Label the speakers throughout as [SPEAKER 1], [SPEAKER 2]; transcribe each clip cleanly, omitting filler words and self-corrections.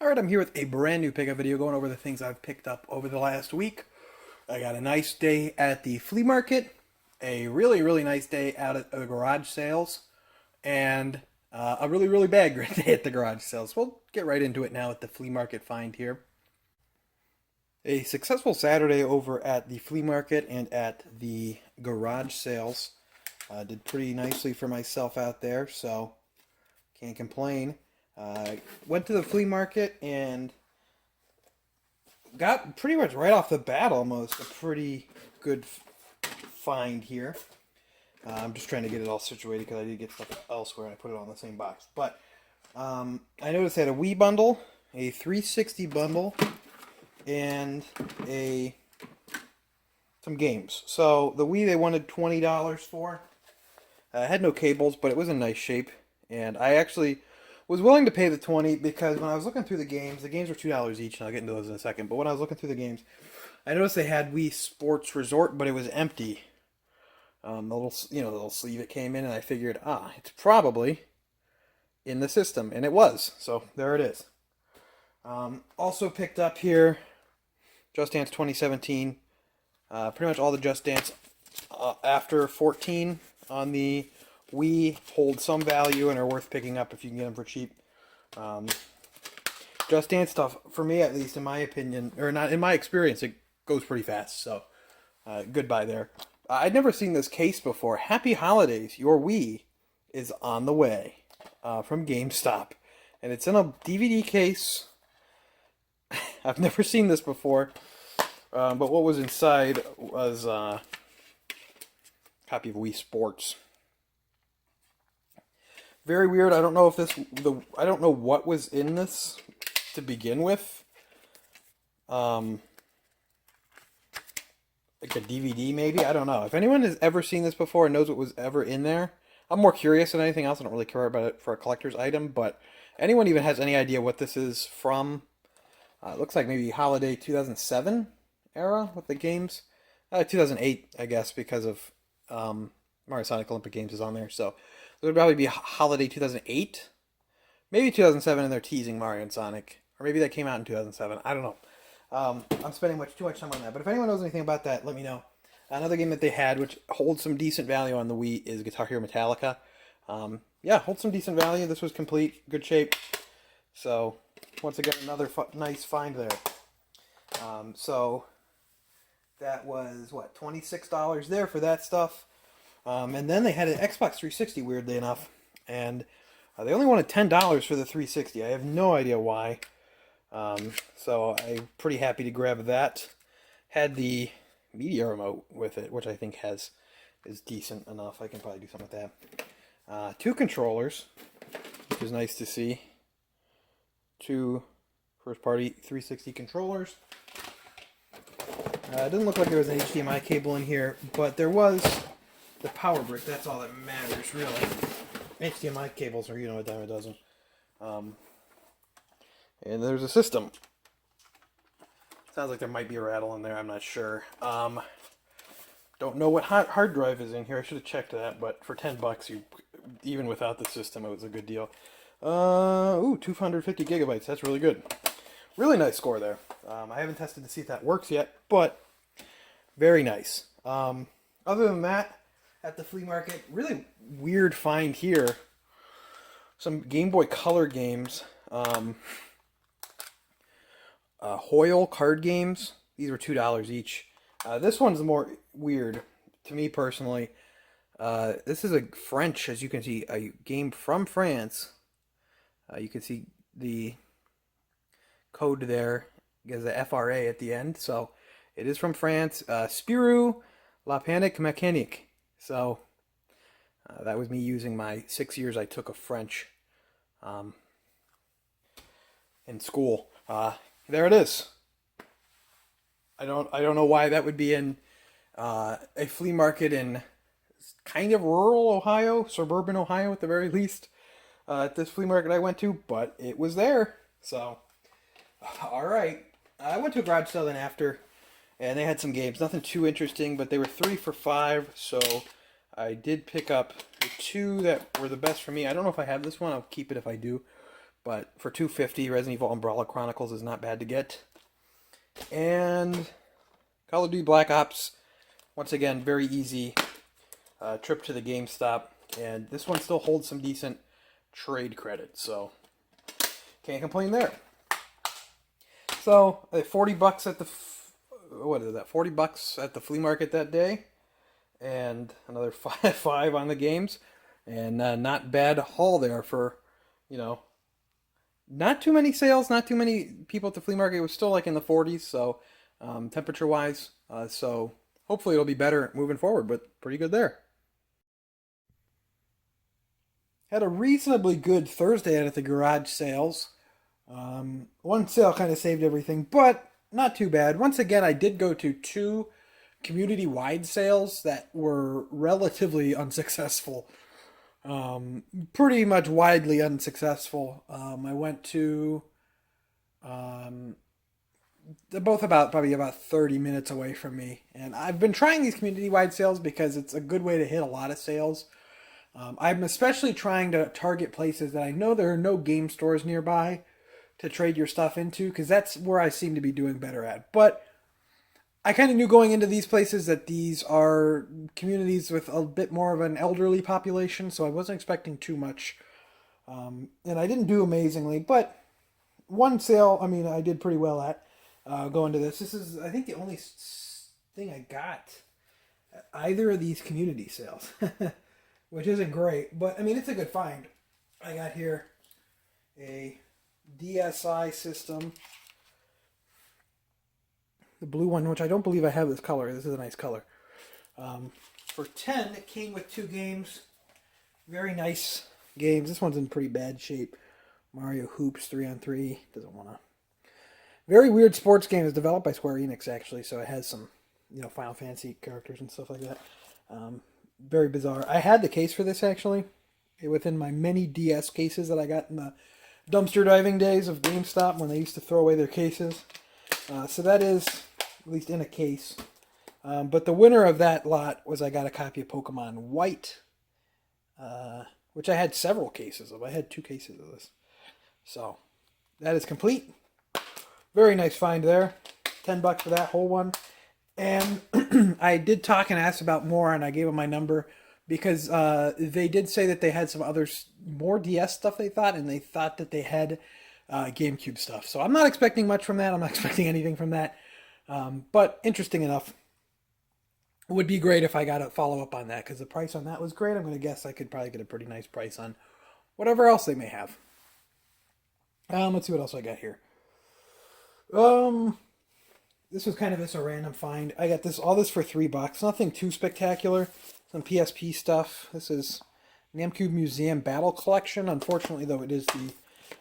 [SPEAKER 1] Alright, I'm here with a brand new pickup video going over the things I've picked up over the last week. I got a nice day at the flea market, a really nice day out at the garage sales, and a really bad day at the garage sales. We'll get right into it now at the flea market find here. A successful Saturday over at the flea market and at the garage sales. Did pretty nicely for myself out there, so can't complain. Went to the flea market and got pretty much right off the bat almost a pretty good find here. I'm just trying to get it all situated because I did get stuff elsewhere and I put it all in the same box. But I noticed they had a Wii bundle, a 360 bundle, and some games. So the Wii they wanted $20 for. I had no cables, but it was in nice shape, and I actually was willing to pay the $20 because when I was looking through the games were $2 each, and I'll get into those in a second. But when I was looking through the games, I noticed they had Wii Sports Resort, but it was empty. The little sleeve it came in, and I figured, it's probably in the system, and it was. So there it is. Also picked up here Just Dance 2017. Pretty much all the Just Dance after 14 on the Wii hold some value and are worth picking up if you can get them for cheap. Just Dance stuff, for me at least, in my opinion, or not in my experience, it goes pretty fast. So goodbye there. I'd never seen this case before. Happy holidays! Your Wii is on the way from GameStop, and it's in a DVD case. I've never seen this before, but what was inside was a copy of Wii Sports. Very weird. I don't know if I don't know what was in this to begin with. Like a DVD maybe? I don't know. If anyone has ever seen this before and knows what was ever in there, I'm more curious than anything else. I don't really care about it for a collector's item, but anyone even has any idea what this is from? It looks like maybe holiday 2007 era with the games. 2008, I guess, because of Mario Sonic Olympic Games is on there, so it would probably be holiday 2008, maybe 2007, and they're teasing Mario and Sonic, or maybe that came out in 2007. I don't know. I'm spending too much time on that, but if anyone knows anything about that, let me know. Another game that they had, which holds some decent value on the Wii, is Guitar Hero Metallica. Yeah, holds some decent value. This was complete, good shape. So once again, another nice find there. So that was what, $26 there for that stuff. And then they had an Xbox 360, weirdly enough, and they only wanted $10 for the 360. I have no idea why. So I'm pretty happy to grab that. Had the media remote with it, which I think is decent enough. I can probably do something with that. Two controllers, which is nice to see. Two first-party 360 controllers. It doesn't look like there was an HDMI cable in here, but there was the power brick. That's all that matters, really. HDMI cables are, a dime a dozen. And there's a system. Sounds like there might be a rattle in there. I'm not sure. Don't know what hard drive is in here. I should have checked that, but for $10, even without the system, it was a good deal. 250 gigabytes. That's really good. Really nice score there. I haven't tested to see if that works yet, but very nice. Other than that, at the flea market, really weird find here. Some Game Boy Color games. Hoyle card games. These were $2 each. This one's more weird to me personally. This is a French, as you can see, a game from France. You can see the code there. There's a FRA at the end, so it is from France. Spirou La Panique Mécanique. So that was me using my 6 years I took of French in school. There it is. I don't know why that would be in a flea market in kind of rural Ohio, suburban Ohio at the very least. At this flea market I went to, but it was there. So, all right. I went to a garage sale then after, and they had some games. Nothing too interesting, but they were 3 for $5. So I did pick up the two that were the best for me. I don't know if I have this one. I'll keep it if I do. but for $2.50, Resident Evil Umbrella Chronicles is not bad to get. And Call of Duty Black Ops, once again, very easy trip to the GameStop, and this one still holds some decent trade credit, so can't complain there. So $40 at the what is that? $40 at the flea market that day, and another five on the games, and not bad haul there for, you know, not too many sales, not too many people at the flea market. It was still like in the 40s, so temperature wise, so hopefully it'll be better moving forward, but pretty good there. Had a reasonably good Thursday at the garage sales. One sale kind of saved everything, but not too bad. Once again, I did go to 2 community-wide sales that were relatively unsuccessful. Pretty much widely unsuccessful. I went to they're both probably about 30 minutes away from me, and I've been trying these community-wide sales because it's a good way to hit a lot of sales. I'm especially trying to target places that I know there are no game stores nearby to trade your stuff into, because that's where I seem to be doing better at. But I kind of knew going into these places that these are communities with a bit more of an elderly population, so I wasn't expecting too much. And I didn't do amazingly, but one sale, I mean, I did pretty well at going to this. This is, I think, the only thing I got at either of these community sales, which isn't great, but I mean, it's a good find. I got here a DSi system, the blue one, which I don't believe I have this color. This is a nice color. For 10, it came with 2 games. Very nice games. This one's in pretty bad shape. Mario Hoops 3-on-3. Doesn't want to. Very weird sports game. It's developed by Square Enix, actually, so it has some, you know, Final Fantasy characters and stuff like that. Very bizarre. I had the case for this, actually, within my many DS cases that I got in the dumpster diving days of GameStop when they used to throw away their cases. So that is at least in a case. But the winner of that lot was I got a copy of Pokemon White, which I had several cases of. I had 2 cases of this. So that is complete. Very nice find there. $10 for that whole one. And I did talk and ask about more, and I gave them my number because they did say that they had some others, more DS stuff they thought, and they thought that they had GameCube stuff. So I'm not expecting much from that. I'm not expecting anything from that. But interesting enough. It would be great if I got a follow-up on that, because the price on that was great. I'm going to guess I could probably get a pretty nice price on whatever else they may have. Let's see what else I got here. This was kind of just a random find. I got all this for $3. Nothing too spectacular. Some PSP stuff. This is Namco Museum Battle Collection. Unfortunately, though, it is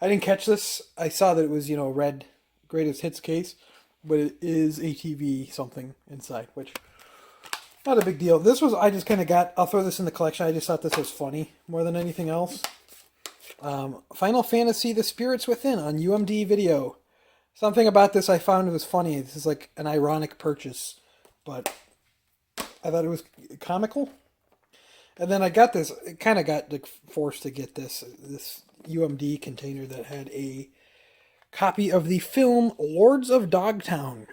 [SPEAKER 1] I didn't catch this. I saw that it was, red greatest hits case, but it is ATV something inside, which not a big deal. This was, I just kind of got, I'll throw this in the collection. I just thought this was funny more than anything else. Final Fantasy The Spirits Within on UMD video. Something about this I found was funny. This is like an ironic purchase, but I thought it was comical. And then I got this, kind of got forced to get this UMD container that had a copy of the film Lords of Dogtown.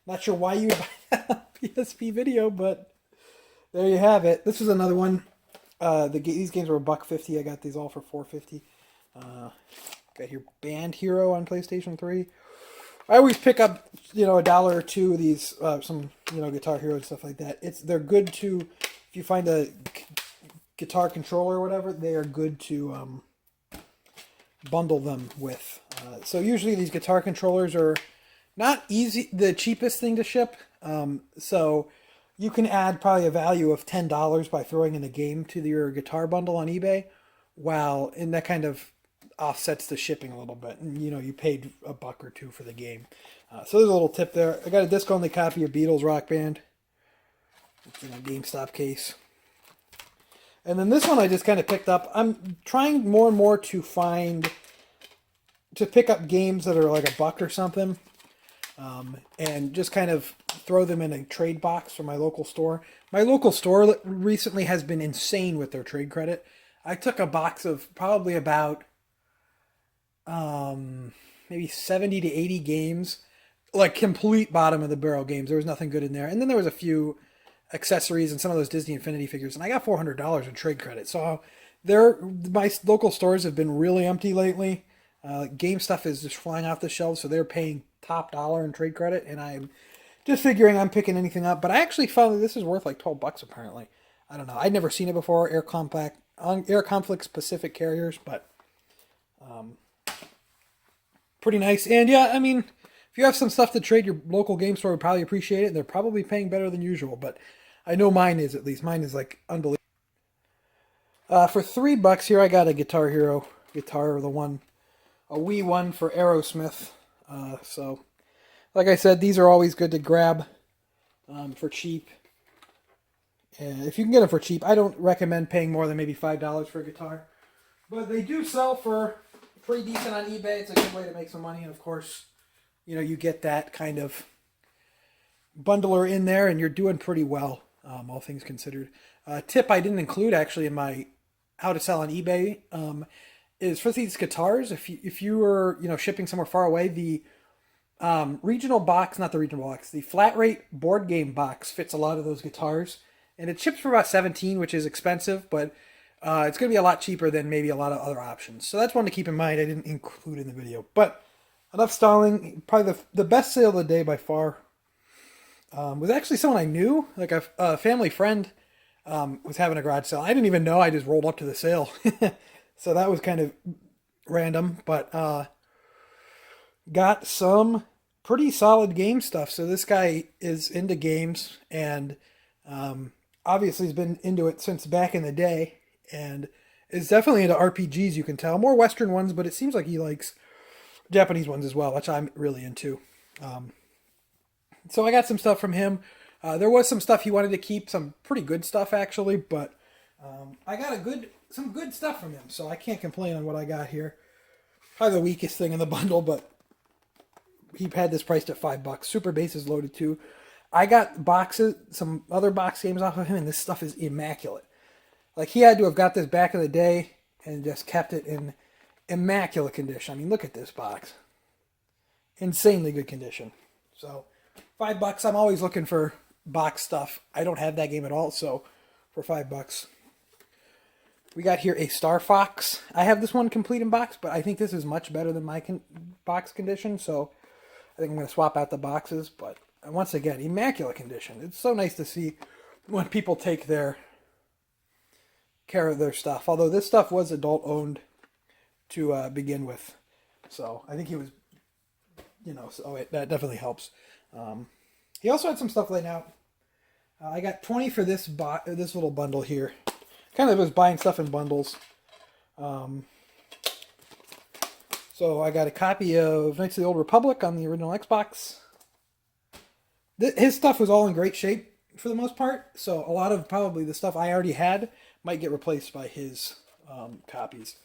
[SPEAKER 1] Not sure why you would buy that on PSP video, but there you have it. This was another one. These games were $1.50. I got these all for $4.50. Got here Band Hero on PlayStation 3. I always pick up, $1 or $2 of these, some, Guitar Hero and stuff like that. They're good to, if you find a guitar controller or whatever, they are good to bundle them with. So usually these guitar controllers are not the cheapest thing to ship. So you can add probably a value of $10 by throwing in a game to your guitar bundle on eBay, and that kind of offsets the shipping a little bit. And, you paid $1 or $2 for the game. So there's a little tip there. I got a disc-only copy of Beatles Rock Band. It's in a GameStop case. And then this one I just kind of picked up. I'm trying more and more to pick up games that are like $1 or something. And just kind of throw them in a trade box from my local store. My local store recently has been insane with their trade credit. I took a box of probably about maybe 70 to 80 games, like complete bottom of the barrel games. There was nothing good in there. And then there was a few accessories and some of those Disney Infinity figures, and I got $400 in trade credit. So my local stores have been really empty lately. Game stuff is just flying off the shelves, so they're paying top dollar in trade credit, and I'm just figuring I'm picking anything up. But I actually found that this is worth like $12 apparently. I don't know. I'd never seen it before. Air conflict specific carriers, but pretty nice. And yeah, I mean, if you have some stuff to trade, your local game store would probably appreciate it. And they're probably paying better than usual, but I know mine is, at least. Mine is like unbelievable. For $3 here, I got a Guitar Hero guitar, a Wii one for Aerosmith. So, like I said, these are always good to grab for cheap. And if you can get them for cheap, I don't recommend paying more than maybe $5 for a guitar. But they do sell for pretty decent on eBay. It's a good way to make some money. And of course, you know, you get that kind of bundler in there and you're doing pretty well, all things considered. Tip I didn't include actually in my how to sell on eBay is for these guitars. If you were, you know, shipping somewhere far away, the regional box, not the regional box, the flat rate board game box fits a lot of those guitars. And it ships for about $17, which is expensive, but it's going to be a lot cheaper than maybe a lot of other options. So that's one to keep in mind. I didn't include in the video. But enough stalling. Probably the best sale of the day by far was actually someone I knew. Like a family friend was having a garage sale. I didn't even know. I just rolled up to the sale. So that was kind of random. But got some pretty solid game stuff. So this guy is into games and obviously he's been into it since back in the day. And is definitely into RPGs, you can tell. More Western ones, but it seems like he likes Japanese ones as well, which I'm really into. So I got some stuff from him. There was some stuff he wanted to keep, some pretty good stuff actually, but I got some good stuff from him, so I can't complain on what I got here. Probably the weakest thing in the bundle, but he had this priced at $5. Super Base is loaded too. I got boxes, some other box games off of him, and this stuff is immaculate. Like, he had to have got this back in the day and just kept it in immaculate condition. I mean, look at this box. Insanely good condition. So, $5. I'm always looking for box stuff. I don't have that game at all, so for $5. We got here a Star Fox. I have this one complete in box, but I think this is much better than my box condition, so I think I'm going to swap out the boxes. But once again, immaculate condition. It's so nice to see when people take care of their stuff. Although this stuff was adult owned to begin with, so I think he was, you know, so that definitely helps. He also had some stuff laid out. I got 20 for this little bundle here. Kind of was buying stuff in bundles. So I got a copy of Knights of the Old Republic on the original Xbox. His stuff was all in great shape for the most part, so a lot of probably the stuff I already had might get replaced by his copies.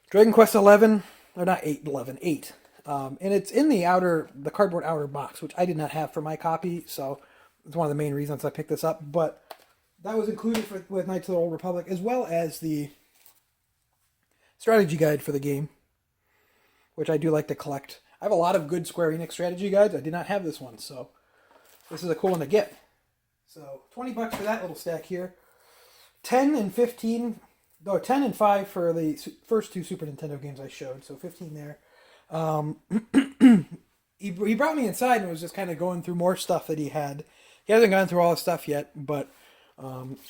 [SPEAKER 1] Dragon Quest 11, or not 8, 11, 8. And it's in the cardboard outer box, which I did not have for my copy, so it's one of the main reasons I picked this up. But that was included with Knights of the Old Republic, as well as the strategy guide for the game, which I do like to collect. I have a lot of good Square Enix strategy guides. I did not have this one, so this is a cool one to get. So $20 for that little stack here. 10 and 5 for the first two Super Nintendo games I showed, so 15 there. He brought me inside and was just kind of going through more stuff that he had. He hasn't gone through all the stuff yet, but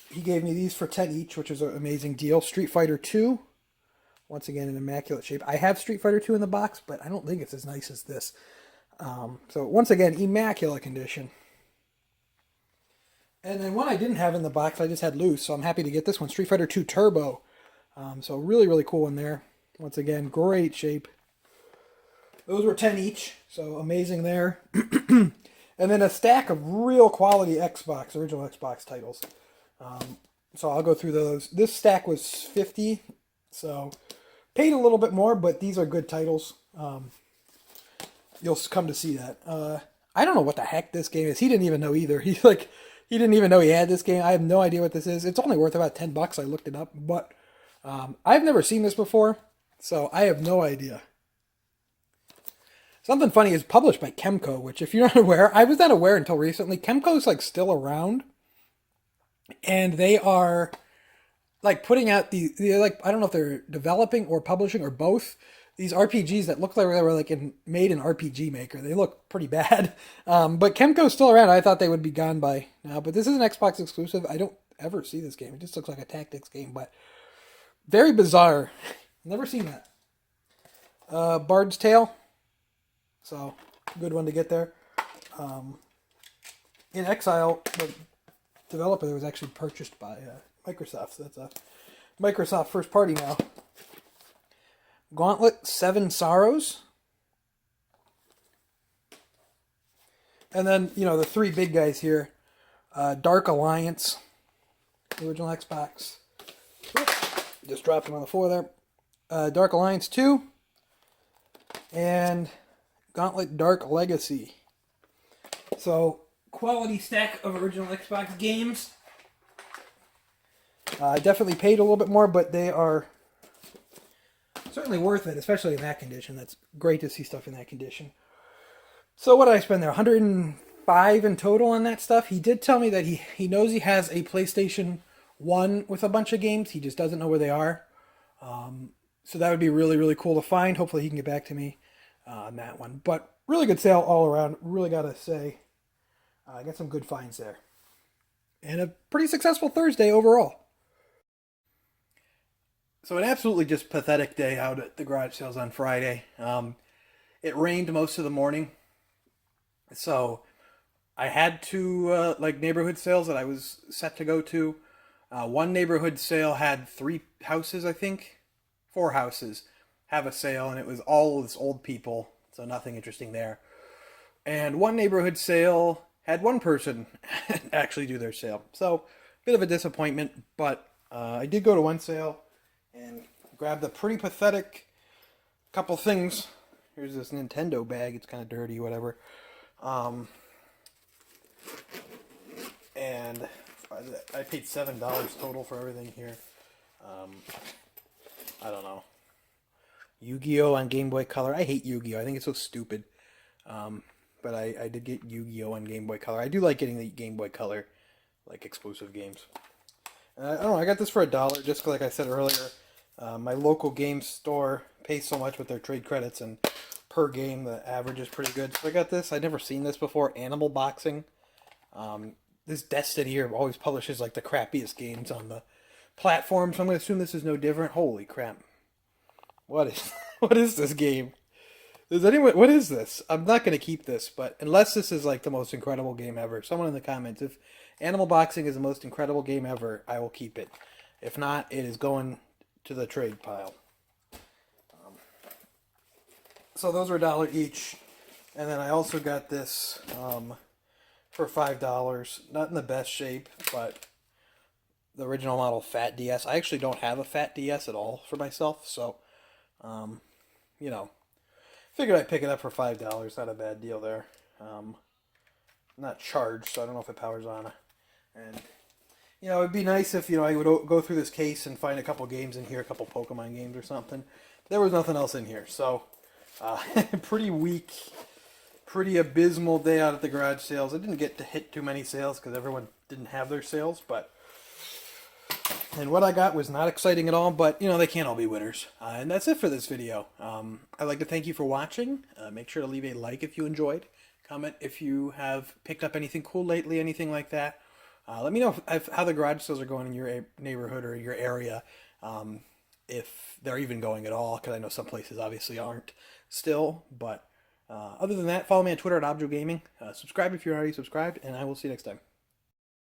[SPEAKER 1] he gave me these for 10 each, which is an amazing deal. Street Fighter 2, once again in immaculate shape. I have Street Fighter 2 in the box, but I don't think it's as nice as this. So once again, immaculate condition. And then one I didn't have in the box, I just had loose, so I'm happy to get this one. Street Fighter 2 Turbo. So really, really cool in there. Once again, great shape. Those were 10 each, so amazing there. And then a stack of real quality original Xbox titles. So I'll go through those. This stack was 50, so paid a little bit more, but these are good titles. You'll come to see that. I don't know what the heck this game is. He didn't even know either. He didn't even know he had this game. I have no idea what this is. It's only worth about $10. I looked it up, but
[SPEAKER 2] I've never seen this before, so I have no idea. Something Funny is published by Chemco, which, if you're not aware, I was not aware until recently. Chemco's like still around, and they are like putting out they're like, I don't know if they're developing or publishing or both, these RPGs that look like they were like made in RPG Maker. They look pretty bad, but Chemco's still around. I thought they would be gone by now, but this is an Xbox exclusive. I don't ever see this game. It just looks like a tactics game, but very bizarre. Never seen that. Bard's Tale, so good one to get there. In Exile, the developer was actually purchased by Microsoft, so that's a Microsoft first party now. Gauntlet, Seven Sorrows. And then, the three big guys here. Dark Alliance, the original Xbox. Oops, just dropped them on the floor there. Dark Alliance 2. And Gauntlet Dark Legacy. So, quality stack of original Xbox games. I definitely paid a little bit more, but they are certainly worth it, especially in that condition. That's great to see stuff in that condition. So what did I spend there? 105 in total on that stuff. He did tell me that he knows he has a PlayStation 1 with a bunch of games. He just doesn't know where they are. So that would be really, really cool to find. Hopefully he can get back to me on that one. But really good sale all around. Really got to say, I got some good finds there. And a pretty successful Thursday overall. So an absolutely just pathetic day out at the garage sales on Friday. It rained most of the morning. So I had two neighborhood sales that I was set to go to. One neighborhood sale had 3 houses, I think. 4 houses have a sale, and it was all this old people, so nothing interesting there. And one neighborhood sale had one person actually do their sale. So bit of a disappointment, but I did go to one sale and grabbed a pretty pathetic couple things. Here's this Nintendo bag. It's kind of dirty, whatever. And I paid $7 total for everything here. I don't know. Yu-Gi-Oh! On Game Boy Color. I hate Yu-Gi-Oh! I think it's so stupid. But I did get Yu-Gi-Oh! On Game Boy Color. I do like getting the Game Boy Color, exclusive games. And I don't know, I got this for $1, just like I said earlier. My local game store pays so much with their trade credits, and per game the average is pretty good. So I got this. I'd never seen this before. Animal Boxing. This Destiny here always publishes the crappiest games on the platform, so I'm going to assume this is no different. Holy crap. What is this game? What is this? I'm not going to keep this, but unless this is the most incredible game ever, someone in the comments, if Animal Boxing is the most incredible game ever, I will keep it. If not, it is going to the trade pile. So those were $1 each. And then I also got this for $5. Not in the best shape, but the original model Fat DS. I actually don't have a Fat DS at all for myself, so, figured I'd pick it up for $5. Not a bad deal there. Not charged, so I don't know if it powers on. And, it'd be nice if, I would go through this case and find a couple games in here, a couple Pokemon games or something. There was nothing else in here, so pretty weak, pretty abysmal day out at the garage sales. I didn't get to hit too many sales because everyone didn't have their sales, and what I got was not exciting at all, but, they can't all be winners. And that's it for this video. I'd like to thank you for watching. Make sure to leave a like if you enjoyed. Comment if you have picked up anything cool lately, anything like that. Let me know how the garage sales are going in your neighborhood or your area, if they're even going at all, because I know some places obviously aren't still. But other than that, follow me on Twitter at ObjoGaming. Subscribe if you're already subscribed, and I will see you next time.